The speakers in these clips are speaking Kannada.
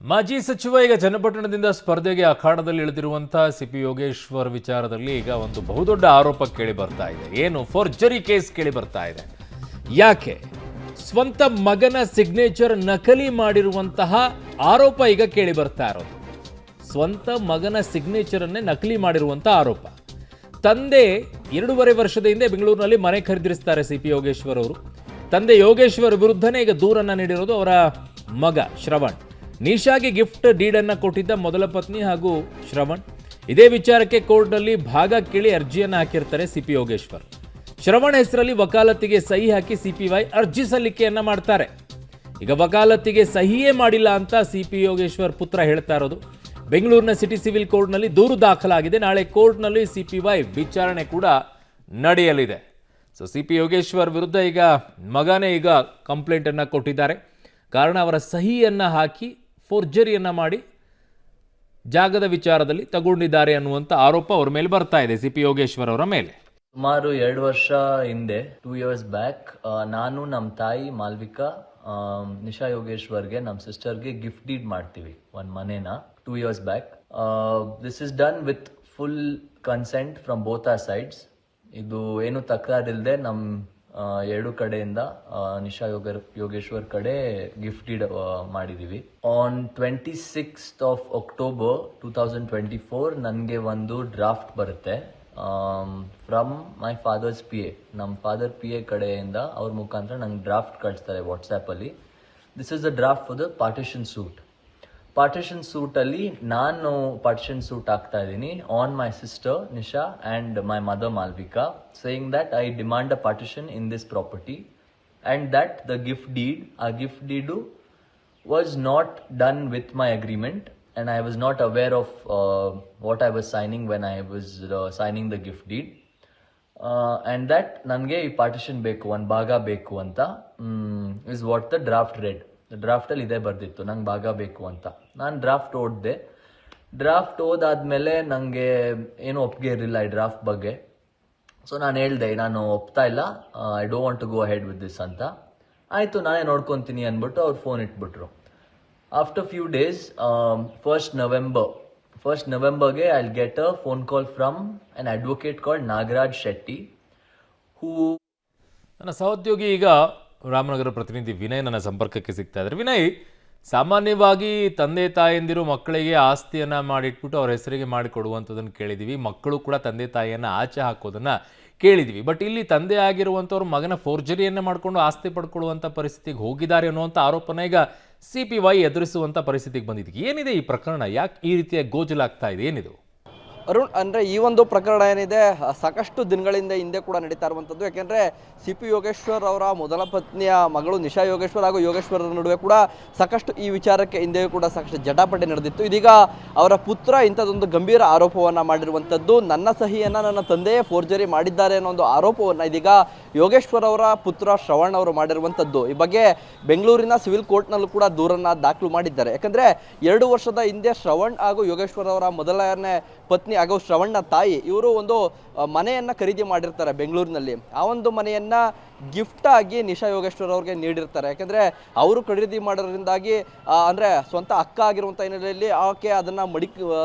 ಮಾಜಿ ಸಚಿವ ಈಗ ಚನ್ನಪಟ್ಟಣದಿಂದ ಸ್ಪರ್ಧೆಗೆ ಅಖಾಡದಲ್ಲಿ ಇಳಿದಿರುವಂತಹ ಸಿಪಿ ಯೋಗೇಶ್ವರ್ ವಿಚಾರದಲ್ಲಿ ಈಗ ಒಂದು ಬಹುದೊಡ್ಡ ಆರೋಪ ಕೇಳಿ ಬರ್ತಾ ಇದೆ. ಏನು ಫೋರ್ಜರಿ ಕೇಸ್ ಕೇಳಿ ಬರ್ತಾ ಇದೆ. ಯಾಕೆ ಸ್ವಂತ ಮಗನ ಸಿಗ್ನೇಚರ್ ನಕಲಿ ಮಾಡಿರುವಂತಹ ಆರೋಪ ಈಗ ಕೇಳಿ ಬರ್ತಾ ಇರೋದು. ಸ್ವಂತ ಮಗನ ಸಿಗ್ನೇಚರ್ ಅನ್ನೇ ನಕಲಿ ಮಾಡಿರುವಂತಹ ಆರೋಪ. ತಂದೆ 2.5 ವರ್ಷದ ಹಿಂದೆ ಬೆಂಗಳೂರಿನಲ್ಲಿ ಮನೆ ಖರೀದಿಸ್ತಾರೆ ಸಿಪಿ ಯೋಗೇಶ್ವರ್ ಅವರು. ತಂದೆ ಯೋಗೇಶ್ವರ್ ವಿರುದ್ಧನೇ ಈಗ ದೂರನ್ನ ನೀಡಿರೋದು ಅವರ ಮಗ ಶ್ರವಣ್. ನಿಶಾಗೆ ಗಿಫ್ಟ್ ಡೀಡನ್ನು ಕೊಟ್ಟಿದ್ದ ಮೊದಲ ಪತ್ನಿ ಹಾಗೂ ಶ್ರವಣ್. ಇದೇ ವಿಚಾರಕ್ಕೆ ಕೋರ್ಟ್ನಲ್ಲಿ ಭಾಗ ಕೇಳಿ ಅರ್ಜಿಯನ್ನು ಹಾಕಿರ್ತಾರೆ ಸಿಪಿ ಯೋಗೇಶ್ವರ್. ಶ್ರವಣ್ ಹೆಸರಲ್ಲಿ ವಕಾಲತ್ತಿಗೆ ಸಹಿ ಹಾಕಿ ಸಿಪಿವೈ ಅರ್ಜಿ ಸಲ್ಲಿಕೆಯನ್ನ ಮಾಡ್ತಾರೆ. ಈಗ ವಕಾಲತ್ತಿಗೆ ಸಹಿಯೇ ಮಾಡಿಲ್ಲ ಅಂತ ಸಿಪಿ ಯೋಗೇಶ್ವರ್ ಪುತ್ರ ಹೇಳ್ತಾ ಇರೋದು. ಬೆಂಗಳೂರಿನ ಸಿಟಿ ಸಿವಿಲ್ ಕೋರ್ಟ್ನಲ್ಲಿ ದೂರು ದಾಖಲಾಗಿದೆ. ನಾಳೆ ಕೋರ್ಟ್ನಲ್ಲಿ ಸಿಪಿವೈ ವಿಚಾರಣೆ ಕೂಡ ನಡೆಯಲಿದೆ. ಸೊ ಸಿಪಿ ಯೋಗೇಶ್ವರ್ ವಿರುದ್ಧ ಈಗ ಮಗನೇ ಈಗ ಕಂಪ್ಲೇಂಟನ್ನು ಕೊಟ್ಟಿದ್ದಾರೆ. ಕಾರಣ ಅವರ ಸಹಿಯನ್ನು ಹಾಕಿ ಫೋರ್ಜರಿಯನ್ನು ಮಾಡಿ ಜಾಗದ ವಿಚಾರದಲ್ಲಿ ತಗೊಂಡಿದ್ದಾರೆ ಅನ್ನುವಂಥ ಆರೋಪ ಅವರ ಮೇಲೆ ಬರ್ತಾ ಇದೆ, ಸಿಪಿ ಯೋಗೇಶ್ವರ್ ಅವರ ಮೇಲೆ. ಸುಮಾರು 2 ವರ್ಷ ಹಿಂದೆ 2 years ಬ್ಯಾಕ್ ನಾನು ನಮ್ಮ ತಾಯಿ ಮಾಲ್ವಿಕಾ ನಿಶಾ ಯೋಗೇಶ್ವರ್ಗೆ ನಮ್ಮ ಸಿಸ್ಟರ್ಗೆ ಗಿಫ್ಟ್ ಡೀಡ್ ಮಾಡ್ತೀವಿ ಒಂದು ಮನೇನ 2 years back. This is done with full consent from both our sides. ಇದು ಏನು ತಕರಾರಿಲ್ಲದೆ ನಮ್ಮ 2 ಕಡೆಯಿಂದ ನಿಶಾ ಯೋಗೇಶ್ವರ್ ಕಡೆ ಗಿಫ್ಟ್ ಡೀಡ್ ಮಾಡಿದೀವಿ. ಆನ್ 26th of October 2024 ನನಗೆ ಒಂದು ಡ್ರಾಫ್ಟ್ ಬರುತ್ತೆ from my father's P A. ನಮ್ಮ ಫಾದರ್ ಪಿ ಎ ಕಡೆಯಿಂದ ಅವ್ರ ಮುಖಾಂತರ ನಂಗೆ ಡ್ರಾಫ್ಟ್ ಕಳಿಸ್ತಾರೆ ವಾಟ್ಸ್ಆ್ಯಪಲ್ಲಿ. This is the draft for the partition suit. Partition ಸೂಟಲ್ಲಿ ನಾನು ಪಾರ್ಟಿಷನ್ ಸೂಟ್ ಹಾಕ್ತಾ ಇದ್ದೀನಿ on my sister Nisha and my mother Malvika, saying that I demand a partition in this property and that the gift deed, ಆ gift deed was not done with my agreement and I was not aware of what I was signing when I was signing the gift deed, and that ನನಗೆ ಈ ಪಾರ್ಟಿಷನ್ ಬೇಕು, ಒಂದು ಭಾಗ ಬೇಕು ಅಂತ is what the draft read. Draft ಅಲ್ಲಿ ಇದೇ ಬರ್ದಿತ್ತು, ನಂಗೆ ಭಾಗ ಬೇಕು ಅಂತ. ನಾನು ಡ್ರಾಫ್ಟ್ ಓದಿದೆ. ಡ್ರಾಫ್ಟ್ ಓದಾದ್ಮೇಲೆ ನನಗೆ ಏನು ಒಪ್ಪಿಗೆ ಇರಲಿಲ್ಲ ಈ ಡ್ರಾಫ್ಟ್ ಬಗ್ಗೆ. ಸೊ ನಾನು ಹೇಳಿದೆ ನಾನು ಒಪ್ತಾ ಇಲ್ಲ, I don't want to go ahead with this ಅಂತ. ಆಯಿತು ನಾನೇ ನೋಡ್ಕೊತೀನಿ ಅಂದ್ಬಿಟ್ಟು ಅವ್ರು ಫೋನ್ ಇಟ್ಬಿಟ್ರು. After few days, 1st November, I'll get a phone call from an advocate called Nagaraj Shetty, who... ನನ್ನ ಸಹೋದ್ಯೋಗಿ ಈಗ ರಾಮನಗರ ಪ್ರತಿನಿಧಿ ವಿನಯ್ ನನ್ನ ಸಂಪರ್ಕಕ್ಕೆ ಸಿಗ್ತಾ ಇದ್ದಾರೆ. ವಿನಯ್, ಸಾಮಾನ್ಯವಾಗಿ ತಂದೆ ತಾಯಂದಿರು ಮಕ್ಕಳಿಗೆ ಆಸ್ತಿಯನ್ನು ಮಾಡಿಟ್ಬಿಟ್ಟು ಅವ್ರ ಹೆಸರಿಗೆ ಮಾಡಿಕೊಡುವಂಥದ್ದನ್ನು ಕೇಳಿದ್ದೀವಿ. ಮಕ್ಕಳು ಕೂಡ ತಂದೆ ತಾಯಿಯನ್ನು ಆಚೆ ಹಾಕೋದನ್ನು ಕೇಳಿದ್ವಿ. ಬಟ್ ಇಲ್ಲಿ ತಂದೆ ಆಗಿರುವಂಥವ್ರು ಮಗನ ಫೋರ್ಜರಿಯನ್ನು ಮಾಡಿಕೊಂಡು ಆಸ್ತಿ ಪಡ್ಕೊಳ್ಳುವಂಥ ಪರಿಸ್ಥಿತಿಗೆ ಹೋಗಿದ್ದಾರೆ ಅನ್ನುವಂಥ ಆರೋಪನ ಈಗ ಸಿಪಿವೈ ಎದುರಿಸುವಂಥ ಪರಿಸ್ಥಿತಿಗೆ ಬಂದಿದೆ. ಏನಿದೆ ಈ ಪ್ರಕರಣ? ಯಾಕೆ ಈ ರೀತಿಯ ಗೋಜಲಾಗ್ತಾ ಇದೆ? ಏನಿದು ಅರುಣ್? ಅಂದರೆ ಈ ಒಂದು ಪ್ರಕರಣ ಏನಿದೆ ಸಾಕಷ್ಟು ದಿನಗಳಿಂದ ಹಿಂದೆ ಕೂಡ ನಡೀತಾ ಇರುವಂಥದ್ದು. ಯಾಕೆಂದರೆ ಸಿ ಪಿ ಯೋಗೇಶ್ವರ್ ಅವರ ಮೊದಲ ಪತ್ನಿಯ ಮಗಳು ನಿಶಾ ಯೋಗೇಶ್ವರ್ ಹಾಗೂ ಯೋಗೇಶ್ವರರ ನಡುವೆ ಕೂಡ ಸಾಕಷ್ಟು ಈ ವಿಚಾರಕ್ಕೆ ಹಿಂದೆಯೂ ಕೂಡ ಸಾಕಷ್ಟು ಜಟಾಪಟಿ ನಡೆದಿತ್ತು. ಇದೀಗ ಅವರ ಪುತ್ರ ಇಂಥದ್ದೊಂದು ಗಂಭೀರ ಆರೋಪವನ್ನು ಮಾಡಿರುವಂಥದ್ದು. ನನ್ನ ಸಹಿಯನ್ನು ನನ್ನ ತಂದೆಯೇ ಫೋರ್ಜರಿ ಮಾಡಿದ್ದಾರೆ ಅನ್ನೋ ಒಂದು ಆರೋಪವನ್ನು ಇದೀಗ ಯೋಗೇಶ್ವರ್ ಅವರ ಪುತ್ರ ಶ್ರವಣ್ ಅವರು ಮಾಡಿರುವಂಥದ್ದು. ಈ ಬಗ್ಗೆ ಬೆಂಗಳೂರಿನ ಸಿವಿಲ್ ಕೋರ್ಟ್ನಲ್ಲೂ ಕೂಡ ದೂರನ್ನು ದಾಖಲು ಮಾಡಿದ್ದಾರೆ. ಯಾಕಂದರೆ 2 ವರ್ಷದ ಹಿಂದೆ ಶ್ರವಣ್ ಹಾಗೂ ಯೋಗೇಶ್ವರ್ ಅವರ ಮೊದಲನೇ ಪತ್ನಿ ಹಾಗೂ ಶ್ರವಣ್ಣ ತಾಯಿ ಇವರು ಒಂದು ಮನೆಯನ್ನು ಖರೀದಿ ಮಾಡಿರ್ತಾರೆ ಬೆಂಗಳೂರಿನಲ್ಲಿ. ಆ ಒಂದು ಮನೆಯನ್ನು ಗಿಫ್ಟ್ ಆಗಿ ನಿಶಾ ಯೋಗೇಶ್ವರ್ ಅವ್ರಿಗೆ ನೀಡಿರ್ತಾರೆ. ಯಾಕೆಂದರೆ ಅವರು ಖರೀದಿ ಮಾಡೋದ್ರಿಂದಾಗಿ ಅಂದರೆ ಸ್ವಂತ ಅಕ್ಕ ಆಗಿರುವಂಥ ಹಿನ್ನೆಲೆಯಲ್ಲಿ ಆಕೆ ಅದನ್ನು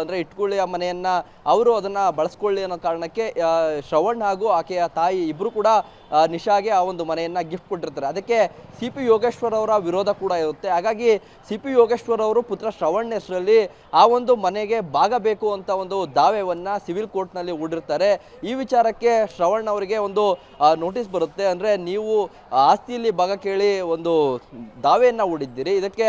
ಅಂದರೆ ಇಟ್ಕೊಳ್ಳಿ ಆ ಮನೆಯನ್ನು, ಅವರು ಅದನ್ನು ಬಳಸ್ಕೊಳ್ಳಿ ಅನ್ನೋ ಕಾರಣಕ್ಕೆ ಶ್ರವಣ್ ಹಾಗೂ ಆಕೆಯ ತಾಯಿ ಇಬ್ಬರು ಕೂಡ ನಿಶಾಗೆ ಆ ಒಂದು ಮನೆಯನ್ನು ಗಿಫ್ಟ್ ಕೊಟ್ಟಿರ್ತಾರೆ. ಅದಕ್ಕೆ ಸಿ ಪಿ ಯೋಗೇಶ್ವರ್ ಅವರ ವಿರೋಧ ಕೂಡ ಇರುತ್ತೆ. ಹಾಗಾಗಿ ಸಿ ಪಿ ಯೋಗೇಶ್ವರ್ ಅವರು ಪುತ್ರ ಶ್ರವಣ್ ಹೆಸರಲ್ಲಿ ಆ ಒಂದು ಮನೆಗೆ ಭಾಗ ಬೇಕು ಅಂತ ಒಂದು ದಾವೆಯನ್ನು ಸಿವಿಲ್ ಕೋರ್ಟ್ನಲ್ಲಿ ಹೂಡಿರ್ತಾರೆ. ಈ ವಿಚಾರಕ್ಕೆ ಶ್ರವಣ್ ಅವರಿಗೆ ಒಂದು ನೋಟಿಸ್ ಬರುತ್ತೆ. ಅಂದರೆ ನೀವು ಆಸ್ತಿಯಲ್ಲಿ ಭಾಗ ಕೇಳಿ ಒಂದು ದಾವೆಯನ್ನು ಹೂಡಿದ್ದೀರಿ, ಇದಕ್ಕೆ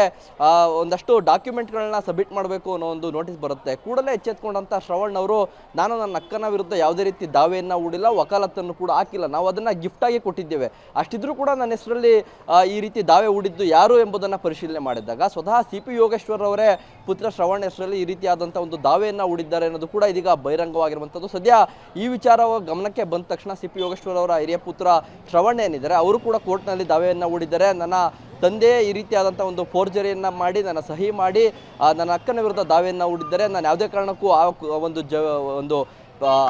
ಒಂದಷ್ಟು ಡಾಕ್ಯುಮೆಂಟ್ಗಳನ್ನ ಸಬ್ಮಿಟ್ ಮಾಡಬೇಕು ಅನ್ನೋ ಒಂದು ನೋಟಿಸ್ ಬರುತ್ತೆ. ಕೂಡಲೇ ಎಚ್ಚೆತ್ಕೊಂಡಂಥ ಶ್ರವಣ್ ಅವರು ನಾನು ನನ್ನ ಅಕ್ಕನ ವಿರುದ್ಧ ಯಾವುದೇ ರೀತಿ ದಾವೆಯನ್ನು ಹೂಡಿಲ್ಲ, ವಕಾಲತ್ತನ್ನು ಕೂಡ ಹಾಕಿಲ್ಲ, ನಾವು ಅದನ್ನು ಗಿಫ್ಟಾಗಿ ಕೊಟ್ಟಿದ್ದೇವೆ. ಅಷ್ಟಿದ್ರೂ ಕೂಡ ನನ್ನ ಹೆಸರಲ್ಲಿ ಈ ರೀತಿ ದಾವೆ ಹೂಡಿದ್ದು ಯಾರು ಎಂಬುದನ್ನು ಪರಿಶೀಲನೆ ಮಾಡಿದಾಗ ಸ್ವತಃ ಸಿ ಪಿ ಯೋಗೇಶ್ವರ್ ಅವರೇ ಪುತ್ರ ಶ್ರವಣ್ ಹೆಸರಲ್ಲಿ ಈ ರೀತಿಯಾದಂಥ ಒಂದು ದಾವೆಯನ್ನು ಹೂಡಿದ್ದಾರೆ ಅನ್ನೋದು ಕೂಡ ಇದೀಗ ಬಹಿರಂಗವಾಗಿರುವಂಥದ್ದು. ಸದ್ಯ ಈ ವಿಚಾರ ಗಮನಕ್ಕೆ ಬಂದ ತಕ್ಷಣ ಸಿ ಪಿ ಯೋಗೇಶ್ವರ್ ಅವರ ಹಿರಿಯ ಪುತ್ರ ಶ್ರವಣ್ ಏನಿದ್ದಾರೆ ಅವರು ಕೂಡ ಕೋರ್ಟ್ನಲ್ಲಿ ದಾವೆಯನ್ನು ಹೂಡಿದ್ದಾರೆ. ನನ್ನ ತಂದೆ ಈ ರೀತಿಯಾದಂಥ ಒಂದು ಫೋರ್ಜರಿಯನ್ನು ಮಾಡಿ ನನ್ನ ಸಹಿ ಮಾಡಿ ನನ್ನ ಅಕ್ಕನ ವಿರುದ್ಧ ದಾವೆಯನ್ನು ಹೂಡಿದ್ದಾರೆ, ನಾನು ಯಾವುದೇ ಕಾರಣಕ್ಕೂ ಆ ಒಂದು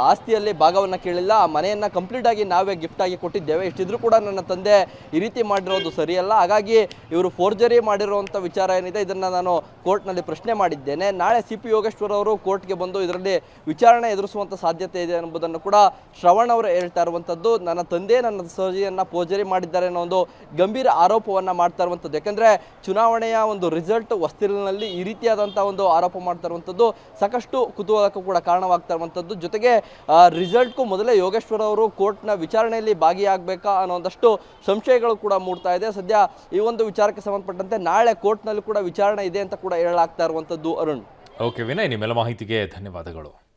ಆಸ್ತಿಯಲ್ಲಿ ಭಾಗವನ್ನು ಕೇಳಿಲ್ಲ, ಆ ಮನೆಯನ್ನು ಕಂಪ್ಲೀಟ್ ಆಗಿ ನಾವೇ ಗಿಫ್ಟ್ ಆಗಿ ಕೊಟ್ಟಿದ್ದೇವೆ. ಇಷ್ಟಿದ್ರೂ ಕೂಡ ನನ್ನ ತಂದೆ ಈ ರೀತಿ ಮಾಡಿರೋದು ಸರಿಯಲ್ಲ. ಹಾಗಾಗಿ ಇವರು ಫೋರ್ಜರಿ ಮಾಡಿರುವಂಥ ವಿಚಾರ ಏನಿದೆ ಇದನ್ನು ನಾನು ಕೋರ್ಟ್ನಲ್ಲಿ ಪ್ರಶ್ನೆ ಮಾಡಿದ್ದೇನೆ. ನಾಳೆ ಸಿ ಪಿ ಯೋಗೇಶ್ವರ್ ಅವರು ಕೋರ್ಟ್ಗೆ ಬಂದು ಇದರಲ್ಲಿ ವಿಚಾರಣೆ ಎದುರಿಸುವಂಥ ಸಾಧ್ಯತೆ ಇದೆ ಎಂಬುದನ್ನು ಕೂಡ ಶ್ರವಣ್ ಅವರು ಹೇಳ್ತಾ ಇರುವಂಥದ್ದು. ನನ್ನ ತಂದೆ ನನ್ನ ಸಹಿಯನ್ನು ಫೋರ್ಜರಿ ಮಾಡಿದ್ದಾರೆ ಅನ್ನೋ ಒಂದು ಗಂಭೀರ ಆರೋಪವನ್ನು ಮಾಡ್ತಾ ಇರುವಂಥದ್ದು. ಯಾಕಂದರೆ ಚುನಾವಣೆಯ ಒಂದು ರಿಸಲ್ಟ್ ಹೊಸ್ತಿಲಿನಲ್ಲಿ ಈ ರೀತಿಯಾದಂಥ ಒಂದು ಆರೋಪ ಮಾಡ್ತಾ ಇರುವಂಥದ್ದು ಸಾಕಷ್ಟು ಕುತೂಹಲಕ್ಕೂ ಕೂಡ ಕಾರಣವಾಗ್ತಾ ಇರುವಂಥದ್ದು. ಜೊತೆಗೆ ರಿಸಲ್ಟ್ಗೂ ಮೊದಲೇ ಯೋಗೇಶ್ವರ್ ಅವರು ಕೋರ್ಟ್ನ ವಿಚಾರಣೆಯಲ್ಲಿ ಭಾಗಿಯಾಗಬೇಕಾ ಅನ್ನೋ ಒಂದಷ್ಟು ಸಂಶಯಗಳು ಕೂಡ ಮೂಡ್ತಾ ಇದೆ. ಸದ್ಯ ಈ ಒಂದು ವಿಚಾರಕ್ಕೆ ಸಂಬಂಧಪಟ್ಟಂತೆ ನಾಳೆ ಕೋರ್ಟ್ನಲ್ಲಿ ಕೂಡ ವಿಚಾರಣೆ ಇದೆ ಅಂತ ಕೂಡ ಹೇಳಲಾಗ್ತಾ ಇರುವಂಥದ್ದು. ಅರುಣ್. ಓಕೆ ವಿನಯ್, ನಿಮ್ಮೆಲ್ಲ ಮಾಹಿತಿಗೆ ಧನ್ಯವಾದಗಳು.